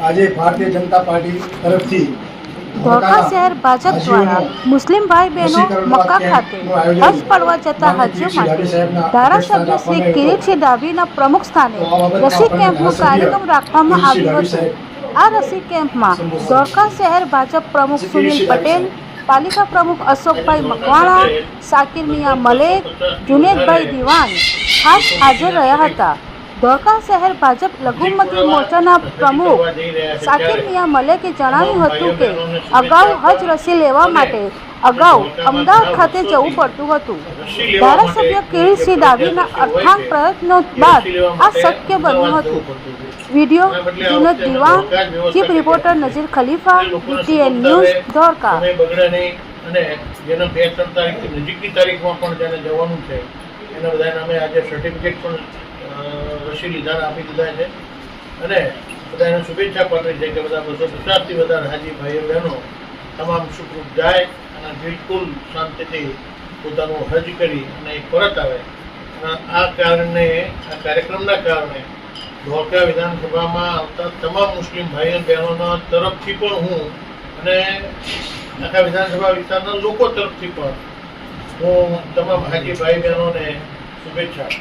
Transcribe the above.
આજે ભારતીય જનતા પાર્ટી તરફથી ધોળકા શહેર ભાજપ દ્વારા મુસ્લિમ ભાઈ બહેનો મક્કા ખાતે હજ પડવા જતા હાજીઓ માટે ધારાસભ્ય શ્રી કિરીટસિંહ ડાભીના પ્રમુખ સ્થાને રસી કેમ્પનો કાર્યક્રમ રાખવામાં આવ્યો હતો। આ રસી કેમ્પમાં ધોળકા શહેર ભાજપ પ્રમુખ સુનિલ પટેલ, પાલિકા પ્રમુખ અશોકભાઈ મકવાણા, શાકિર મિયા મલેક, જુનેદભાઈ દિવાન ખાસ હાજર રહ્યા હતા। ધોળકા શહેર ભાજપ લઘુમતી મોરચાના પ્રમુખ શાકિર મિયા મલેકે જણાવ્યું હતું કે અગાઉ હજ રસી લેવા માટે અગાઉ અમદાવાદ ખાતે જવું પડતું હતું। ધારાસભ્ય કિરીટસિંહ ડાભીના અથાગ પ્રયત્નો બાદ આ શક્ય બન્યું હતું। Video Junaid Diwan, chief reporter Nazir Khalifa, BTN news, Dholka. અને જેના 2-3 તારીખથી નજીકની તારીખમાં પણ જેને જવાનું છે એના બધાને અમે આજે સર્ટિફિકેટ પણ રસી લીધા આપી દીધા છે અને બધાને શુભેચ્છા પાઠવી છે કે બધા 250થી વધારે હાજી ભાઈઓ બહેનો તમામ સુખરૂપ જાય અને બિલકુલ શાંતિથી પોતાનું હજ કરી અને પરત આવે। આ કાર્યક્રમના કારણે ધોળકા વિધાનસભામાં આવતા તમામ મુસ્લિમ ભાઈઓ બહેનોના તરફથી પણ હું અને આખા વિધાનસભા વિસ્તારના લોકો તરફથી પણ હું તમામ હાજી ભાઈ બહેનોને શુભેચ્છા